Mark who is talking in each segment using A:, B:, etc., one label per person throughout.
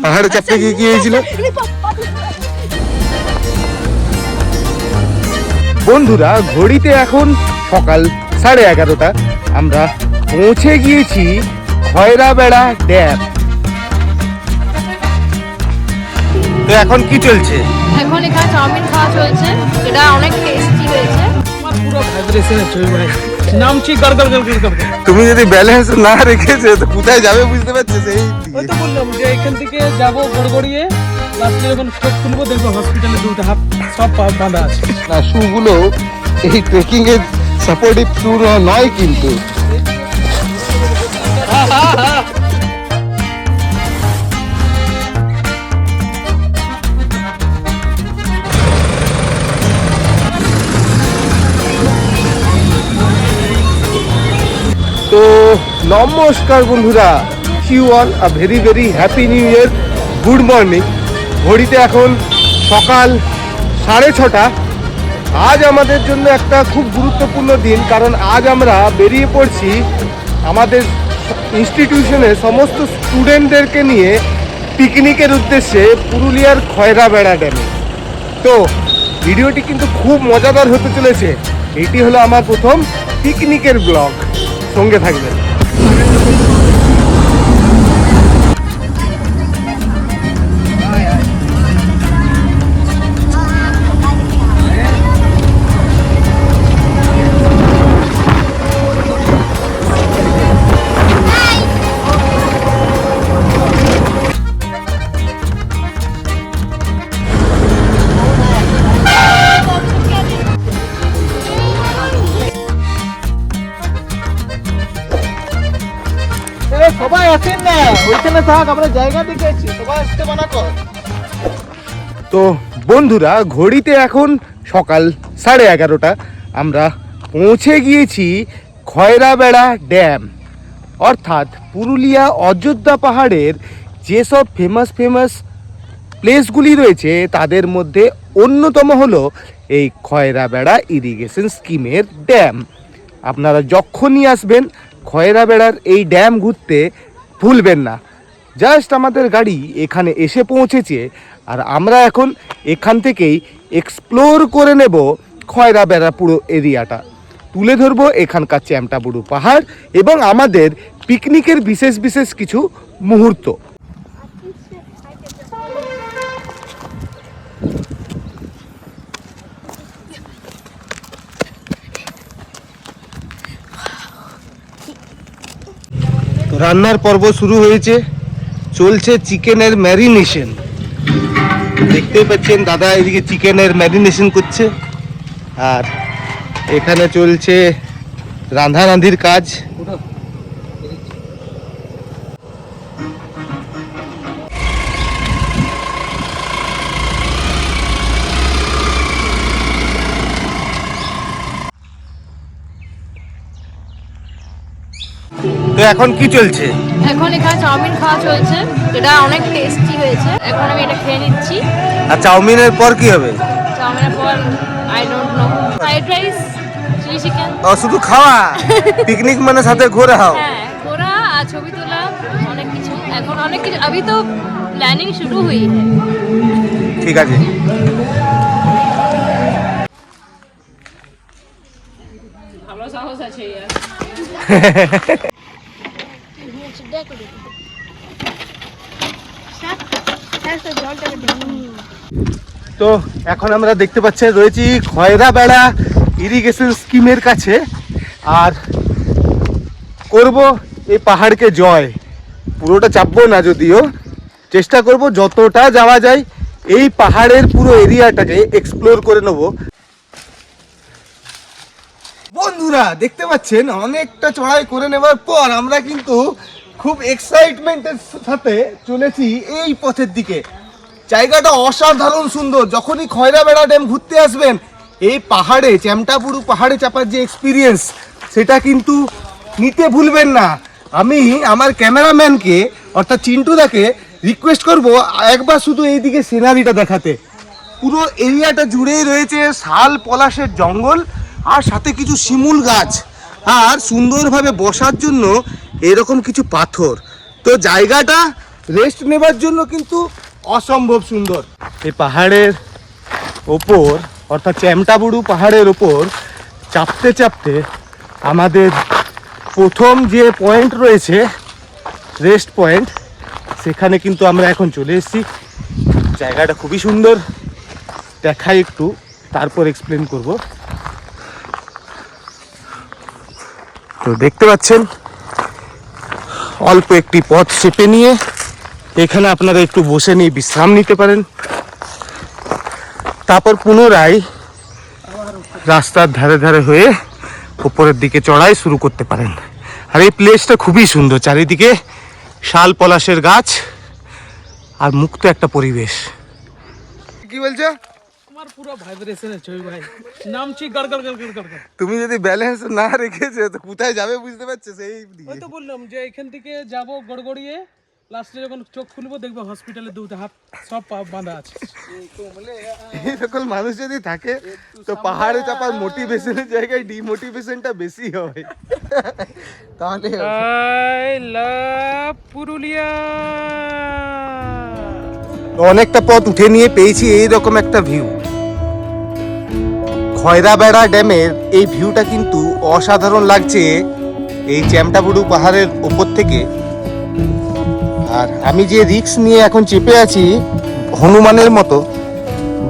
A: পাহাড়ে চাপতে গিয়ে কি হয়েছিল? বন্ধুরা, ঘড়িতে এখন সকাল 11:30। আমরা পৌঁছে গিয়েছি খয়রাবেড়া ড্যাম। তো এখন কি চলছে?
B: এখন এখানে চাউমিন খাওয়া চলছে, এটা অনেক টেস্টি হয়েছে।
C: পুরো ভাইব্রেশন চলছে ভাই, নামছি গড়গড় গড়গড় করে।
A: তুমি যদি ব্যালেন্স না রেখেছে তো কোথায় যাবে বুঝতে পারছিস? এই
C: ওই তো বললাম যে এখান থেকে যাবো গড়গড়িয়ে, লাস্টে যখন চোখ খুলবো দেখবো হসপিটালে দুটো হাত সব বাঁধা আছে।
A: না, শুগুলো এই ট্রেকিং এর সাপোর্টিভ শু নয় কিন্তু। তো নমস্কার বন্ধুরা, you all a very very happy new year, good morning. ঘড়িতে এখন সকাল 6:30। আজ আমাদের জন্য একটা খুব গুরুত্বপূর্ণ দিন, কারণ আজ আমরা বেরিয়ে পড়ছি আমাদের ইনস্টিটিউশনের সমস্ত স্টুডেন্টদেরকে নিয়ে পিকনিকের উদ্দেশ্যে পুরুলিয়ার খয়রাবেড়া ড্যামে। তো ভিডিওটি কিন্তু খুব মজাদার হতে চলেছে। এটি হলো আমার প্রথম পিকনিকের ব্লগ, সঙ্গে থাকবেন।
C: সবাই আসেন না, ওইখানে থাক, আমরা জায়গা দেখেছি, সবাই আসতে মানা কর।
A: তো বন্ধুরা, ঘড়িতে এখন সকাল 11:30। আমরা পৌঁছে গিয়েছি খয়রাবেড়া ড্যাম, অর্থাৎ পুরুলিয়া অযোধ্যা পাহাড়ের যেসব ফেমাস প্লেসগুলি রয়েছে তাদের মধ্যে অন্যতম হলো এই খয়রাবেড়া ইরিগেশন স্কিমের ড্যাম। আপনারা যখনই আসবেন খয়রাবেড়ার এই ড্যাম ঘুরতে ভুলবেন না। জাস্ট আমাদের গাড়ি এখানে এসে পৌঁছেছে, আর আমরা এখন এখান থেকেই এক্সপ্লোর করে নেব খয়রাবেড়া পুরো এরিয়াটা। তুলে ধরবো এখানকার চ্যামটাবুরু পাহাড় এবং আমাদের পিকনিকের বিশেষ কিছু মুহূর্ত। তো রান্নার পর্ব শুরু হয়েছে, চলছে চিকেনের ম্যারিনেশন। দেখতেই পাচ্ছেন দাদা এদিকে চিকেনের ম্যারিনেশন করছে, আর এখানে চলছে রান্ধারান্ধির কাজ। তো এখন কি চলছে?
B: এখন এখানে চাউমিন খাওয়া চলছে, এটা অনেক টেস্টি হয়েছে। এখন আমি এটা খেয়ে নিচ্ছি।
A: আর চাউমিনের পর কি হবে?
B: চাউমিনের পর I don't know, fried rice, chilli chicken.
A: ও, শুধু খাওয়া? পিকনিক মানে সাথে ঘোরা হাও?
B: হ্যাঁ, ঘোরা আর ছবি তোলা, অনেক কিছু। এখন অনেক কিছু, अभी तो প্ল্যানিং শুরু हुई है।
A: ঠিক আছে।
B: ভালো সাহস আছে ইয়ার।
A: তো এখন আমরা দেখতে পাচ্ছি রয়েছি খয়রাবেড়া ইরিগেশন স্কিমের কাছে, আর করব এই পাহাড়কে জয়। পুরোটা চাপবো না, যদিও চেষ্টা করব যতটা যাওয়া যায় এই পাহাড়ের পুরো এরিয়াটাকে এক্সপ্লোর করে নেব। বন্ধুরা দেখতে পাচ্ছেন অনেকটা চড়াই করে নেবার পর আমরা কিন্তু খুব এক্সাইটমেন্টের সাথে চলেছি এই পথের দিকে। জায়গাটা অসাধারণ সুন্দর। যখনই খয়রাবেড়া ড্যাম ঘুরতে আসবেন, এই পাহাড়ে চ্যামটাবুরু পাহাড়ে চাপার যে এক্সপিরিয়েন্স সেটা কিন্তু নিতে ভুলবেন না। আমি আমার ক্যামেরাম্যানকে অর্থাৎ চিন্টুদাকে রিকোয়েস্ট করব একবার শুধু এইদিকে সিনারিটা দেখাতে। পুরো এরিয়াটা জুড়েই রয়েছে শাল পলাশের জঙ্গল, আর সাথে কিছু শিমুল গাছ, আর সুন্দরভাবে বসার জন্য এরকম কিছু পাথর। তো জায়গাটা রেস্ট নেবার জন্য কিন্তু অসম্ভব সুন্দর। এই পাহাড়ের ওপর অর্থাৎ চ্যামটাবুরু পাহাড়ের ওপর চাপতে চাপতে আমাদের প্রথম যে পয়েন্ট রয়েছে রেস্ট পয়েন্ট, সেখানে কিন্তু আমরা এখন চলে এসেছি। জায়গাটা খুবই সুন্দর, দেখাই একটু তারপর এক্সপ্লেন করব। তো দেখতে পাচ্ছেন অল্প একটি পথ চেপে নিয়ে এখানে আপনারা একটু বসে নিয়ে বিশ্রাম নিতে পারেন, তারপর পুনরায় রাস্তার ধারে ধারে হয়ে উপরের দিকে চড়াই শুরু করতে পারেন। আর এই প্লেসটা খুবই সুন্দর, চারিদিকে শাল পলাশের গাছ আর মুক্ত একটা পরিবেশ। কি বলছো?
C: আমার পুরো ভাইব্রেশনে ছবি ভাই, নামছি গড়গড় গড়গড় গড়গড়।
A: তুমি যদি ব্যালেন্স না রেখেছো তো কোথায় যাবে বুঝতে পারছো? সেই
C: ওই তো বললাম যে এখান থেকে যাব গড়গড়িয়ে, লাস্টে যখন চোখ খুলবো দেখবো হসপিটালে দুটো হাত সব পা বাঁধা আছে।
A: এই সকল মানুষ যদি থাকে তো পাহাড়ে চাপার মোটিভেশনের জায়গায় ডিমোটিভেশনটা বেশি হয়। তাহলে
C: আই লাভ পুরুলিয়া।
A: অনেকটা পথ উঠে নিয়ে পেয়েছি এইরকম একটা ভিউ। খয়রাবেড়া ড্যামের এই ভিউটা কিন্তু অসাধারণ লাগছে এই চ্যামটাবুরু পাহাড়ের ওপর থেকে। আর আমি যে রিস্ক নিয়ে এখন চেপে আছি হনুমানের মতো,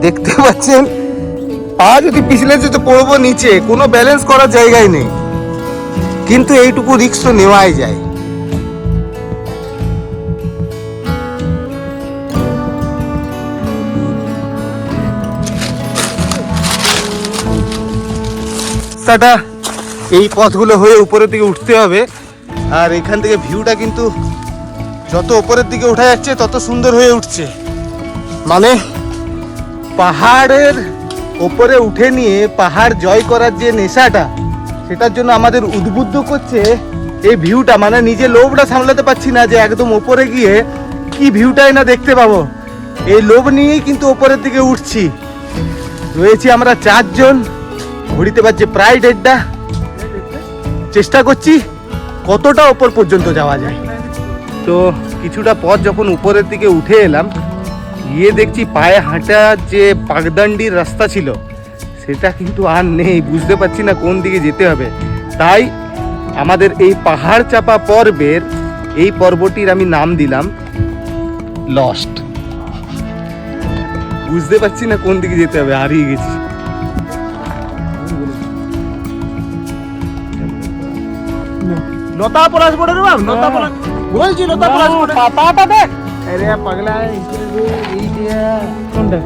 A: দেখতে পাচ্ছেন পা যদি পিছলে যেতে পড়বো নিচে, কোনো ব্যালেন্স করার জায়গায় নেই, কিন্তু এইটুকু রিস্ক তো নেওয়াই যায়। রাস্তাটা এই পথগুলো হয়ে উপরের দিকে উঠতে হবে। আর এখান থেকে ভিউটা কিন্তু যত উপরের দিকে উঠা যাচ্ছে তত সুন্দর হয়ে উঠছে। মানে পাহাড়ের ওপরে উঠে নিয়ে পাহাড় জয় করার যে নেশাটা, সেটার জন্য আমাদের উদ্বুদ্ধ করছে এই ভিউটা। মানে নিজে লোভটা সামলাতে পারছি না যে একদম ওপরে গিয়ে কি ভিউটাই না দেখতে পাবো, এই লোভ নিয়েই কিন্তু ওপরের দিকে উঠছি। রয়েছি আমরা 4 জন, ঘড়িতে বাজছে প্রায় 1:30। চেষ্টা করছি কতটা ওপর পর্যন্ত যাওয়া যায়। তো কিছুটা পথ যখন উপরের দিকে উঠে এলাম, গিয়ে দেখছি পায়ে হাঁটার যে পাগদান্ডির রাস্তা ছিল সেটা কিন্তু আর নেই। বুঝতে পারছি না কোন দিকে যেতে হবে। তাই আমাদের এই পাহাড় চাপা পর্বের এই পর্বটির আমি নাম দিলাম লস্ট। বুঝতে পারছি না কোন দিকে যেতে হবে, হারিয়ে গেছি। লতা পলাশ পড়ে রে বাপ, লতা পলাশ বলছি, লতা পলাশ পড়ে। পাতাটা দেখ, আরে পাগলা এইটা
C: কোনটা?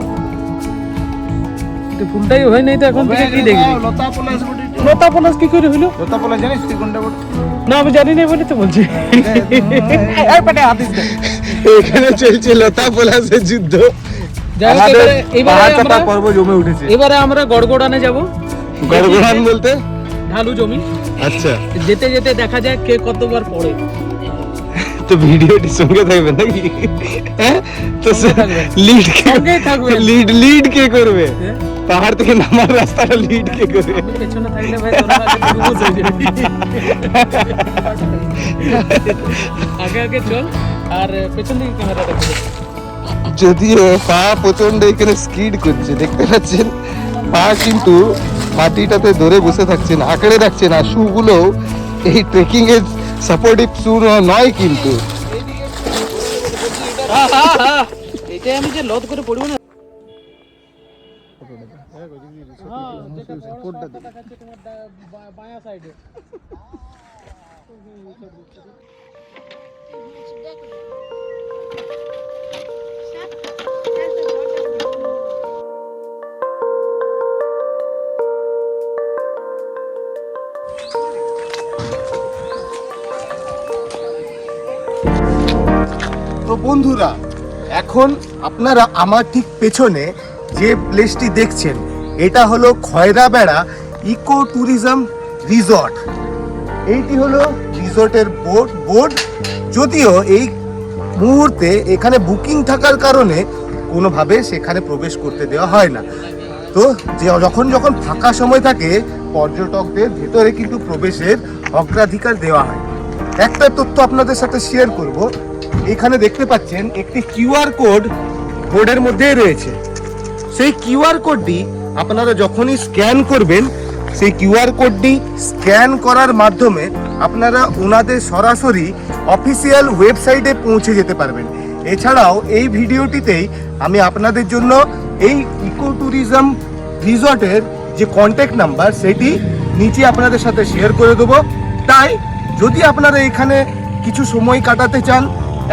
C: এটা ফুলটাই হয় নাই তো এখন থেকে কি দেখবি?
A: লতা পলাশ পড়ে।
C: লতা পলাশ কি করে হলো?
A: লতা পলাশ জানিস তুই কোনটা পড়ে?
C: না আমি জানি না বলে তো বলছি।
A: এই পেটে হাতিস দে। এখানে চলছে লতা পলাশের যুদ্ধ।
C: আমাদের
A: পাহাড় চাপা পর্ব জমে উঠেছে।
C: এবারে আমরা গড়গড়ানে যাব।
A: গড়গড়ান বলতে
C: ঢালু জমি।
A: আচ্ছা,
C: যেতে যেতে দেখা যায় কে কতবার পড়ে।
A: তো ভিডিওটি সঙ্গে থাকবে নাকি? হ্যাঁ, তো লিড
C: থাকবে।
A: লিড কে করবে? পাহাড় থেকে নামার রাস্তাটা লিড কে করবে?
C: পেছনে থাকলে ভাই তোরা আগে ডুবুস হয়ে যাবি। আগে আগে চল আর পেছন দিকে ক্যামেরাটা ঘুরে।
A: যদিও পা প্রচন্ড এখানে স্কিড করছে, দেখতে পাচ্ছেন পা কিন্তু মাটিটাতে ধরে বসে থাকছে না, আঁকড়ে রাখছে না। শুগুলো এই ট্রেকিং এর সাপোর্টিভ শু নয় কিন্তু।
C: এটা আমি যে লদ করে পড়ব না। বায়া সাইডে
A: তো বন্ধুরা, এখন আপনারা আমার ঠিক পেছনে যে প্লেসটি দেখছেন, এটা হলো খয়রাবেড়া ইকো ট্যুরিজম রিসর্ট। এইটি হলো রিসর্টের বোর্ড। যদিও এই মুহূর্তে এখানে বুকিং থাকার কারণে কোনোভাবে সেখানে প্রবেশ করতে দেওয়া হয় না। তো যখন ফাঁকা সময় থাকে পর্যটকদের ভেতরে কিন্তু প্রবেশের অগ্রাধিকার দেওয়া হয়। একটা তথ্য আপনাদের সাথে শেয়ার করব, এখানে দেখতে পাচ্ছেন একটি কিউআর কোড বোর্ডের মধ্যেই রয়েছে। সেই কিউআর কোডটি আপনারা যখনই স্ক্যান করবেন, সেই কিউআর কোডটি স্ক্যান করার মাধ্যমে আপনারা ওনাদের সরাসরি অফিসিয়াল ওয়েবসাইটে পৌঁছে যেতে পারবেন। এছাড়াও এই ভিডিওটিতেই আমি আপনাদের জন্য এই ইকো ট্যুরিজম রিসর্টের যে কন্ট্যাক্ট নাম্বার সেটি নিচে আপনাদের সাথে শেয়ার করে দেবো। তাই যদি আপনারা এখানে কিছু সময় কাটাতে চান,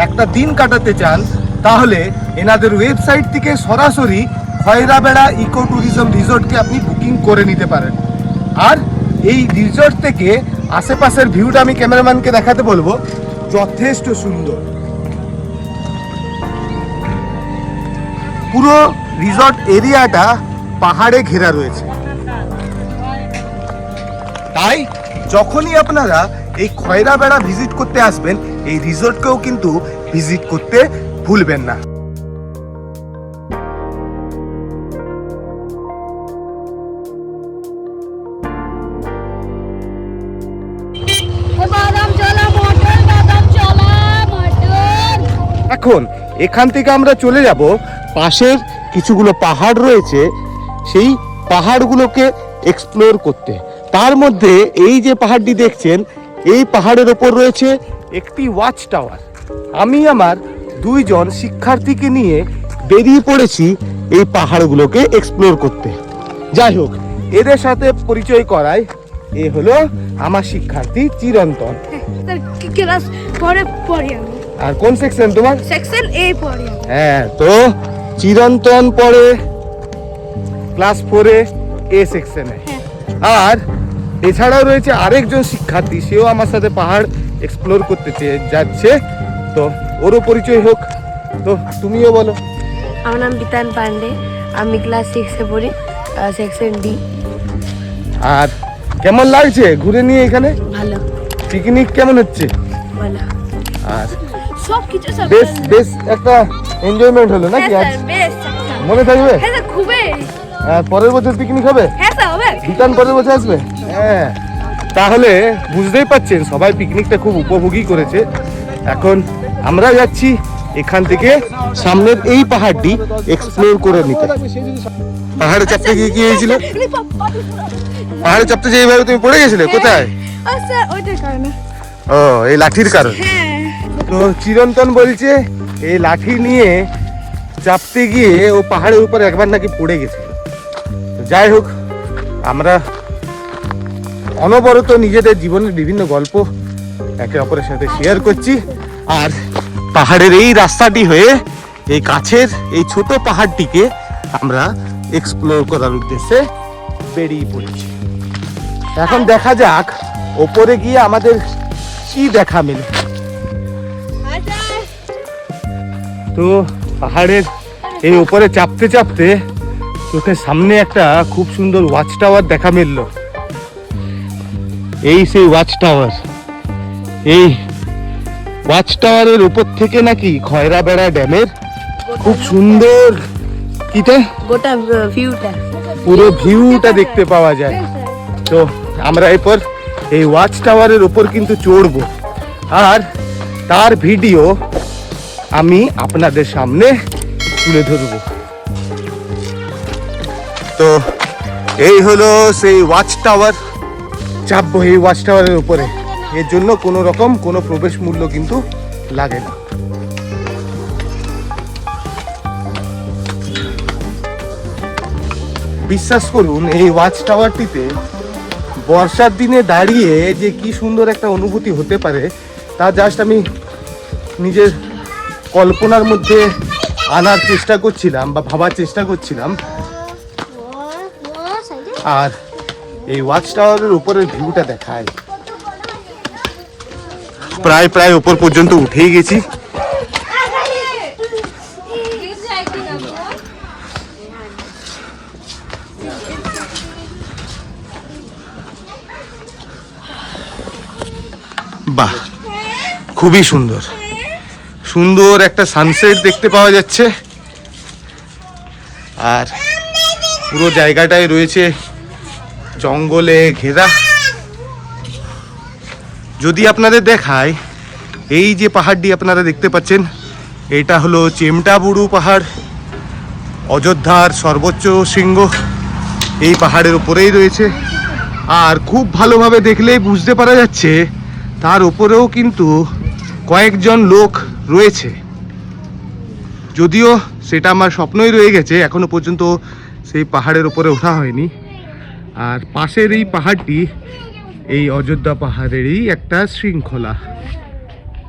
A: একটা দিন কাটাতে চান, তাহলে এনাদের ওয়েবসাইট থেকে সরাসরি খয়রাবেড়া ইকো ট্যুরিজম রিসর্টকে আপনি বুকিং করে নিতে পারেন। আর এই রিসর্ট থেকে আশেপাশের ভিউটা আমি ক্যামেরাম্যানকে দেখাতে বলবো, যথেষ্ট সুন্দর। পুরো রিসর্ট এরিয়াটা পাহাড়ে ঘেরা রয়েছে। তাই যখনই আপনারা এই খয়রাবেড়া ভিজিট করতে আসবেন, এই রিসর্টকেও কিন্তু ভিজিট করতে ভুলবেন না। এখন এখান থেকে আমরা চলে যাব, পাশের কিছুগুলো পাহাড় রয়েছে, সেই পাহাড়গুলোকে এক্সপ্লোর করতে। তার মধ্যে এই যে পাহাড়টি দেখছেন, এই পাহাড়ের ওপর রয়েছে একটি ওয়াচ টাওয়ার। আমি আমার দুইজন শিক্ষার্থীকে নিয়ে বেরিয়ে পড়েছি এই পাহাড়গুলোকে এক্সপ্লোর করতে। যাই হোক, এদের সাথে পরিচয় করাই, এ হলো আমার শিক্ষার্থী চিরন্তন।
D: ক্লাস পরে পড়ি আমি।
A: আর কোন সেকশন তোমার?
D: সেকশন এ পড়ি।
A: হ্যাঁ, তো চিরন্তন পড়ে ক্লাস 4-এ এ সেকশনে। আর এছাড়াও রয়েছে আরেকজন শিক্ষার্থী, সেও আমার সাথে পাহাড় এক্সপ্লোর করতে যাচ্ছে। তো ওরও পরিচয় হোক। তো তুমিও বলো।
D: আমার নাম বিতান পান্ডে, আমি ক্লাস 6-এ পড়ি, সেকশন ডি।
A: আর কেমন লাগছে ঘুরে নিয়ে এখানে?
D: ভালো।
A: পিকনিক কেমন হচ্ছে?
D: ভালো।
A: আর
D: সব কিছু সব
A: বেশ বেশ একটা এনজয়মেন্ট হলো নাকি আজ?
D: বেশ
A: মনে থাকবে?
D: হ্যাঁ স্যার, খুবই।
A: আর পরের বছর পিকনিক হবে?
D: হ্যাঁ স্যার, হবে।
A: বিতান পরের বছর আসবে? হ্যাঁ, তাহলে বুঝতেই পাচ্ছেন সবাই পিকনিকটা খুব উপভোগী করেছে। এখন আমরা যাচ্ছি এখান থেকে সামনের এই পাহাড়টি এক্সপ্লোর করে নিতে। পাহাড়ে চাপতে গিয়ে কি হয়েছিল? পাহাড়ে চাপতে যে এইভাবে তুমি পড়ে গেছিলে, কোথায়?
D: স্যার ওইটার কারণে।
A: ও, এই লাঠির কারণে।
D: হ্যাঁ।
A: তো চিরন্তন বলছে এই লাঠি নিয়ে চাপতে গিয়ে ও পাহাড়ের উপর একবার নাকি পড়ে গেছে। যাই হোক, আমরা অনবরত নিজেদের জীবনের বিভিন্ন গল্প একে অপরের সাথে শেয়ার করছি। আর পাহাড়ের এই রাস্তাটি হয়ে এই কাছের এই ছোট পাহাড়টিকে আমরা এক্সপ্লোর করার উদ্দেশ্যে বেরিয়ে পড়েছি। এখন দেখা যাক ওপরে গিয়ে আমাদের কি দেখা মেলে। তো পাহাড়ের এই উপরে চাপতে চাপতে চোখের সামনে একটা খুব সুন্দর ওয়াচ টাওয়ার দেখা মিলল। এই সেই ওয়াচ টাওয়ার। এই ওয়াচ টাওয়ারের উপর থেকে নাকি খয়রাবেড়া ড্যামের খুব সুন্দর কিটা
D: গোটা ভিউটা,
A: পুরো ভিউটা দেখতে পাওয়া যায়। তো আমরা এরপর এই ওয়াচ টাওয়ারের উপর কিন্তু চড়বো, আর তার ভিডিও আমি আপনাদের সামনে তুলে ধরবো। তো এই হলো সেই ওয়াচ টাওয়ার। চাপবো এই ওয়াচ টাওয়ারের উপরে। এর জন্য কোনো রকম কোনো প্রবেশ মূল্য কিন্তু লাগে না। বিশ্বাস করুন, এই ওয়াচ টাওয়ারটিতে বর্ষার দিনে দাঁড়িয়ে যে কি সুন্দর একটা অনুভূতি হতে পারে তা জাস্ট আমি নিজের কল্পনার মধ্যে আনার চেষ্টা করছিলাম বা ভাবার চেষ্টা করছিলাম। আর এই ওয়াচ টাওয়ারের উপরের ভিউটা দেখায়। প্রায় উপর পর্যন্ত উঠেই গেছি। বাহ, খুবই সুন্দর সুন্দর একটা সানসেট দেখতে পাওয়া যাচ্ছে। আর পুরো জায়গাটায় রয়েছে জঙ্গলে ঘেরা। যদি আপনাদের দেখায়, এই যে পাহাড়টি আপনারা দেখতে পাচ্ছেন, এটা হলো চেমটাবুরু পাহাড়, অযোধ্যার সর্বোচ্চ শৃঙ্গ এই পাহাড়ের উপরেই রয়েছে। আর খুব ভালোভাবে দেখলেই বুঝতে পারা যাচ্ছে তার উপরেও কিন্তু কয়েকজন লোক রয়েছে, যদিও সেটা আমার স্বপ্নই রয়ে গেছে, এখনো পর্যন্ত সেই পাহাড়ের উপরে ওঠা হয়নি। আর পাশের এই পাহাড়টি এই অযোধ্যা পাহাড়েরই একটা শৃঙ্খলা,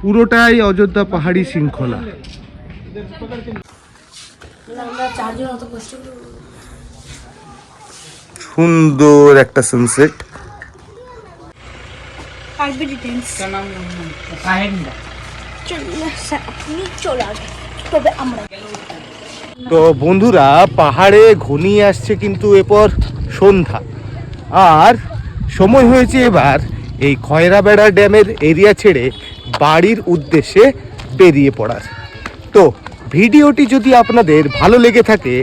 A: পুরোটাই অযোধ্যা পাহাড়ি শৃঙ্খলা। সুন্দর একটা সানসেট। তো বন্ধুরা, পাহাড়ে ঘনিয়ে আসছে কিন্তু এরপর সন্ধ্যা, আর সময় হয়েছে এবার এই খয়রাবেড়া ড্যামের এরিয়া ছেড়ে বাড়ির উদ্দেশ্যে বেরিয়ে পড়ার। তো ভিডিওটি যদি আপনাদের ভালো লেগে থাকে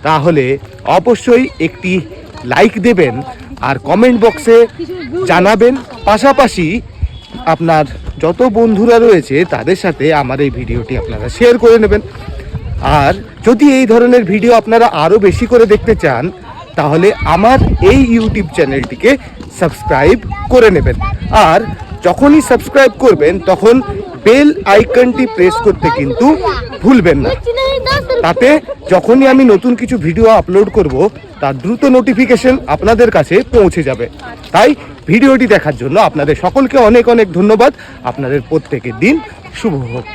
A: তাহলে অবশ্যই একটি লাইক দেবেন আর কমেন্ট বক্সে জানাবেন, পাশাপাশি আপনার যত বন্ধুরা রয়েছে তাদের সাথে আমার এই ভিডিওটি আপনারা শেয়ার করে নেবেন। আর যদি এই ধরনের ভিডিও আপনারা আরও বেশি করে দেখতে চান তাহলে আমার এই ইউটিউব চ্যানেলটিকে সাবস্ক্রাইব করে নেবেন। আর যখনই সাবস্ক্রাইব করবেন তখন বেল আইকনটি প্রেস করতে কিন্তু ভুলবেন না, তাতে যখনই আমি নতুন কিছু ভিডিও আপলোড করব তার দ্রুত নোটিফিকেশন আপনাদের কাছে পৌঁছে যাবে। তাই ভিডিওটি দেখার জন্য আপনাদের সকলকে অনেক অনেক ধন্যবাদ। আপনাদের প্রত্যেকের দিন শুভ হোক।